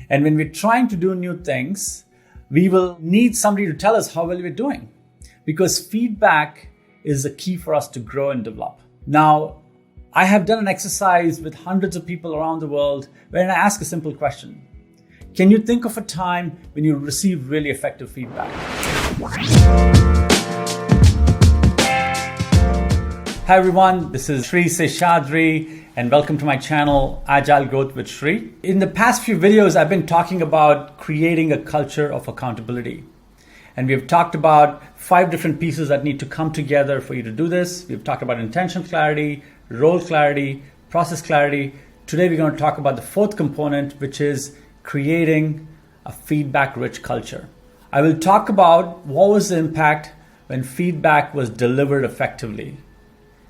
And when we're trying to do new things, we will need somebody to tell us how well we're doing, because feedback is the key for us to grow and develop. Now, I have done an exercise with hundreds of people around the world where I ask a simple question. Can you think of a time when you received really effective feedback? Hi everyone, this is Sri Seshadri and welcome to my channel, Agile Growth with Sri. In the past few videos, I've been talking about creating a culture of accountability. And we've talked about 5 different pieces that need to come together for you to do this. We've talked about intention clarity, role clarity, process clarity. Today, we're going to talk about the 4th component, which is creating a feedback-rich culture. I will talk about what was the impact when feedback was delivered effectively,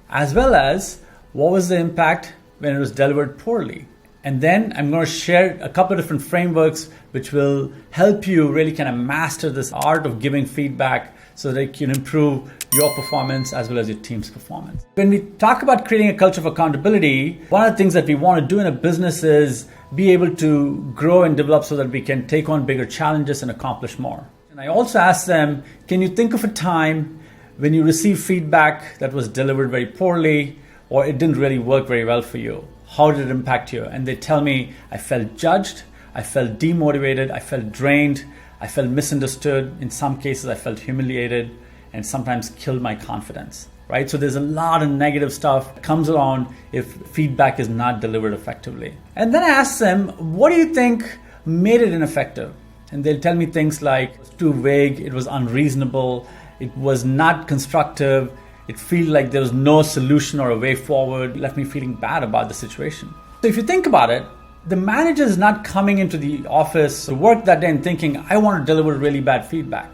as well as what was the impact when it was delivered poorly. And then I'm going to share a couple of different frameworks which will help you really kind of master this art of giving feedback so that you can improve your performance as well as your team's performance. When we talk about creating a culture of accountability, one of the things that we want to do in a business is be able to grow and develop so that we can take on bigger challenges and accomplish more. And I also ask them, can you think of a time when you received feedback that was delivered very poorly or it didn't really work very well for you? How did it impact you? And they tell me, I felt judged, I felt demotivated, I felt drained, I felt misunderstood. In some cases, I felt humiliated and sometimes killed my confidence, right? So there's a lot of negative stuff that comes along if feedback is not delivered effectively. And then I ask them, what do you think made it ineffective? And they'll tell me things like, it was too vague, it was unreasonable, it was not constructive, it felt like there was no solution or a way forward. It left me feeling bad about the situation. So if you think about it, the manager is not coming into the office to work that day and thinking, I want to deliver really bad feedback.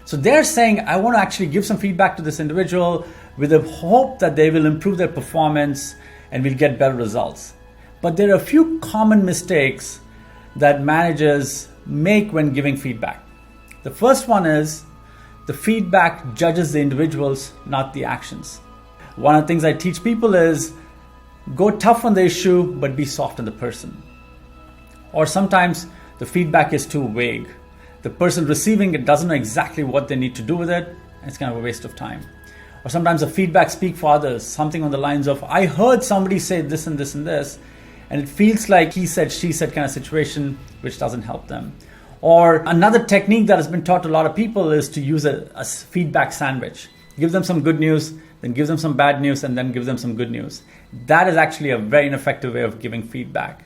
So they're saying, I want to actually give some feedback to this individual with the hope that they will improve their performance and will get better results. But there are a few common mistakes that managers make when giving feedback. The first one is the feedback judges the individuals, not the actions. One of the things I teach people is go tough on the issue, but be soft on the person. Or sometimes the feedback is too vague. The person receiving it doesn't know exactly what they need to do with it, and it's kind of a waste of time. Or sometimes the feedback speaks for others, something on the lines of, I heard somebody say this and this and this, and it feels like he said, she said kind of situation, which doesn't help them. Or another technique that has been taught to a lot of people is to use a feedback sandwich. Give them some good news, then give them some bad news, and then give them some good news. That is actually a very ineffective way of giving feedback.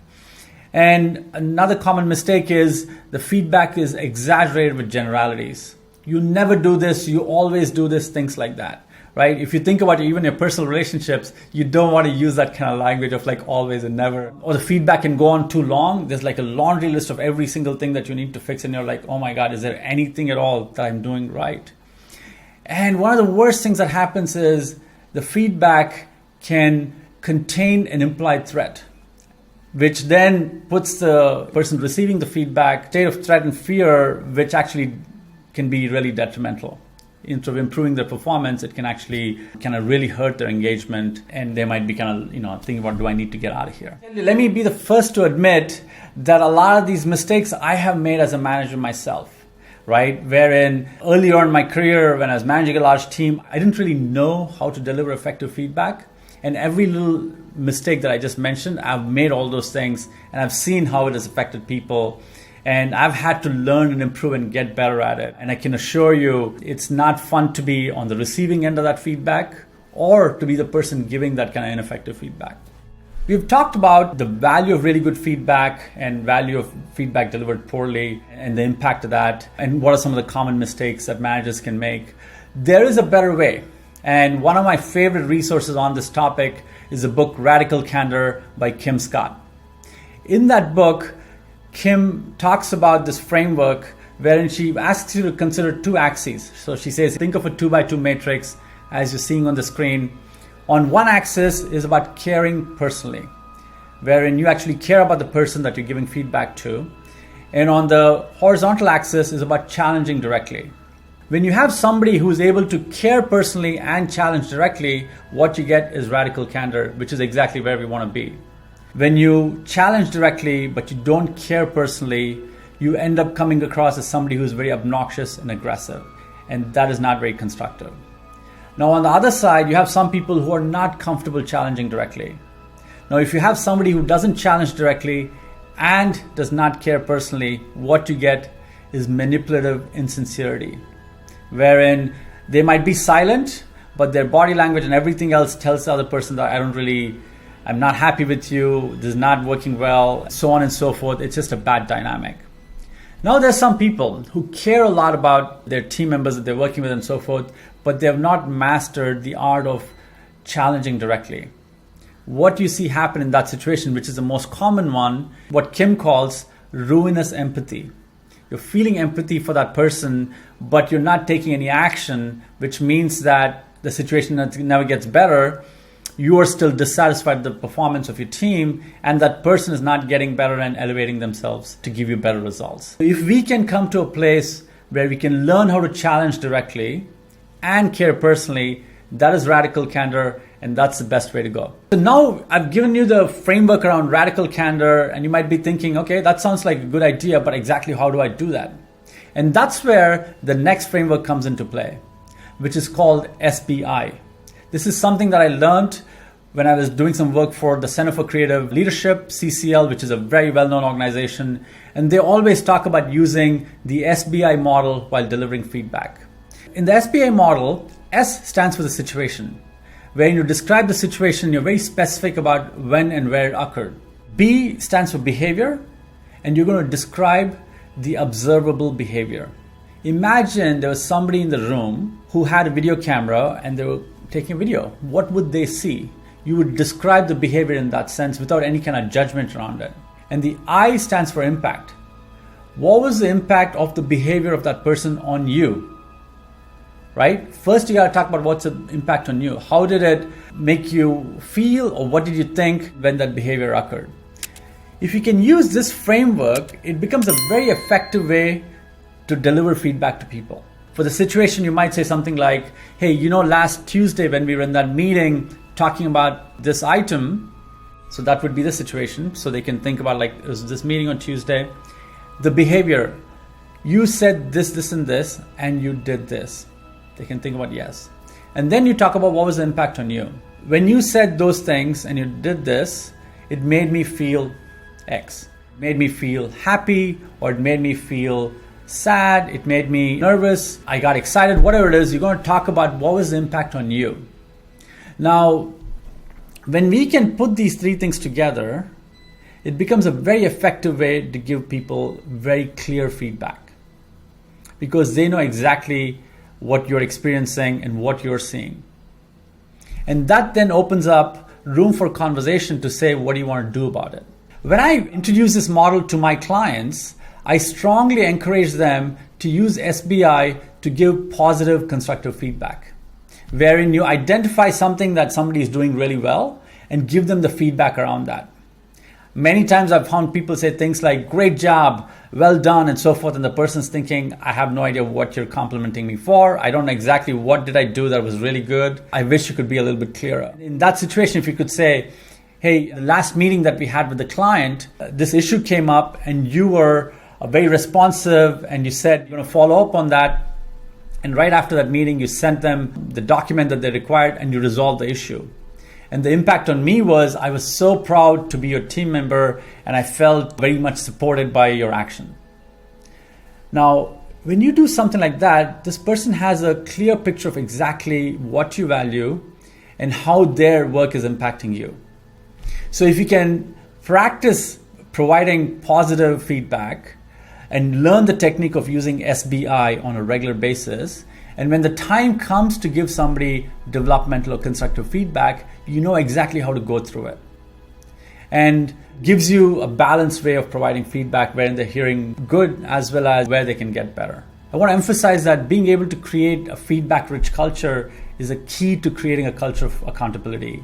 And another common mistake is the feedback is exaggerated with generalities. You never do this, you always do this, things like that. Right? If you think about even your personal relationships, you don't want to use that kind of language of like always and never. Or the feedback can go on too long. There's like a laundry list of every single thing that you need to fix and you're like, oh my God, is there anything at all that I'm doing right? And one of the worst things that happens is the feedback can contain an implied threat, which then puts the person receiving the feedback state of threat and fear, which actually can be really detrimental. Instead of improving their performance, it can actually kind of really hurt their engagement and they might be kind of, thinking about, do I need to get out of here? Let me be the first to admit that a lot of these mistakes I have made as a manager myself, right? Wherein early on in my career, when I was managing a large team, I didn't really know how to deliver effective feedback. And every little mistake that I just mentioned, I've made all those things and I've seen how it has affected people. And I've had to learn and improve and get better at it. And I can assure you, it's not fun to be on the receiving end of that feedback or to be the person giving that kind of ineffective feedback. We've talked about the value of really good feedback and value of feedback delivered poorly and the impact of that and what are some of the common mistakes that managers can make. There is a better way. And one of my favorite resources on this topic is the book Radical Candor by Kim Scott. In that book, Kim talks about this framework wherein she asks you to consider 2 axes. So she says, think of a 2x2 matrix as you're seeing on the screen. On one axis is about caring personally, wherein you actually care about the person that you're giving feedback to. And on the horizontal axis is about challenging directly. When you have somebody who's able to care personally and challenge directly, what you get is radical candor, which is exactly where we want to be. When you challenge directly, but you don't care personally, you end up coming across as somebody who's very obnoxious and aggressive. And that is not very constructive. Now, on the other side, you have some people who are not comfortable challenging directly. Now, if you have somebody who doesn't challenge directly and does not care personally, what you get is manipulative insincerity, wherein they might be silent, but their body language and everything else tells the other person that I'm not happy with you, this is not working well, so on and so forth. It's just a bad dynamic. Now, there's some people who care a lot about their team members that they're working with and so forth, but they have not mastered the art of challenging directly. What you see happen in that situation, which is the most common one, what Kim calls ruinous empathy. You're feeling empathy for that person, but you're not taking any action, which means that the situation never gets better. You are still dissatisfied with the performance of your team, and that person is not getting better and elevating themselves to give you better results. If we can come to a place where we can learn how to challenge directly and care personally, that is radical candor, and that's the best way to go. So now I've given you the framework around radical candor, and you might be thinking, okay, that sounds like a good idea, but exactly how do I do that? And that's where the next framework comes into play, which is called SBI. This is something that I learned when I was doing some work for the Center for Creative Leadership, CCL, which is a very well-known organization. And they always talk about using the SBI model while delivering feedback. In the SBI model, S stands for the situation. When you describe the situation, you're very specific about when and where it occurred. B stands for behavior, and you're going to describe the observable behavior. Imagine there was somebody in the room who had a video camera and they were taking a video. What would they see? You would describe the behavior in that sense without any kind of judgment around it. And the I stands for impact. What was the impact of the behavior of that person on you? Right? First, you got to talk about what's the impact on you. How did it make you feel, or what did you think when that behavior occurred? If you can use this framework, it becomes a very effective way to deliver feedback to people. For the situation, you might say something like, hey, last Tuesday when we were in that meeting talking about this item, so that would be the situation. So they can think about, like, it was this meeting on Tuesday. The behavior, you said this, and this, and you did this. They can think about yes. And then you talk about what was the impact on you. When you said those things and you did this, it made me feel X. It made me feel happy, or it made me feel sad, it made me nervous, I got excited, whatever it is, you're going to talk about what was the impact on you. Now, when we can put these three things together, it becomes a very effective way to give people very clear feedback, because they know exactly what you're experiencing and what you're seeing. And that then opens up room for conversation to say, what do you want to do about it? When I introduce this model to my clients, I strongly encourage them to use SBI to give positive, constructive feedback, wherein you identify something that somebody is doing really well and give them the feedback around that. Many times I've found people say things like, great job, well done, and so forth, and the person's thinking, I have no idea what you're complimenting me for. I don't know exactly what did I do that was really good. I wish you could be a little bit clearer. In that situation, if you could say, hey, the last meeting that we had with the client, this issue came up and you were very responsive and you said you're going to follow up on that. And right after that meeting, you sent them the document that they required and you resolved the issue. And the impact on me was I was so proud to be your team member and I felt very much supported by your action. Now, when you do something like that, this person has a clear picture of exactly what you value and how their work is impacting you. So if you can practice providing positive feedback and learn the technique of using SBI on a regular basis, and when the time comes to give somebody developmental or constructive feedback, you know exactly how to go through it. And gives you a balanced way of providing feedback wherein they're hearing good as well as where they can get better. I want to emphasize that being able to create a feedback-rich culture is a key to creating a culture of accountability.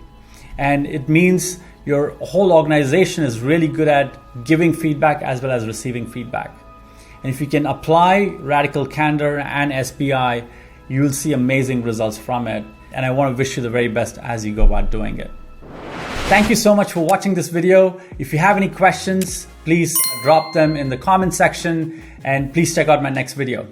And it means your whole organization is really good at giving feedback as well as receiving feedback. And if you can apply Radical Candor and SBI, you will see amazing results from it. And I want to wish you the very best as you go about doing it. Thank you so much for watching this video. If you have any questions, please drop them in the comment section and please check out my next video.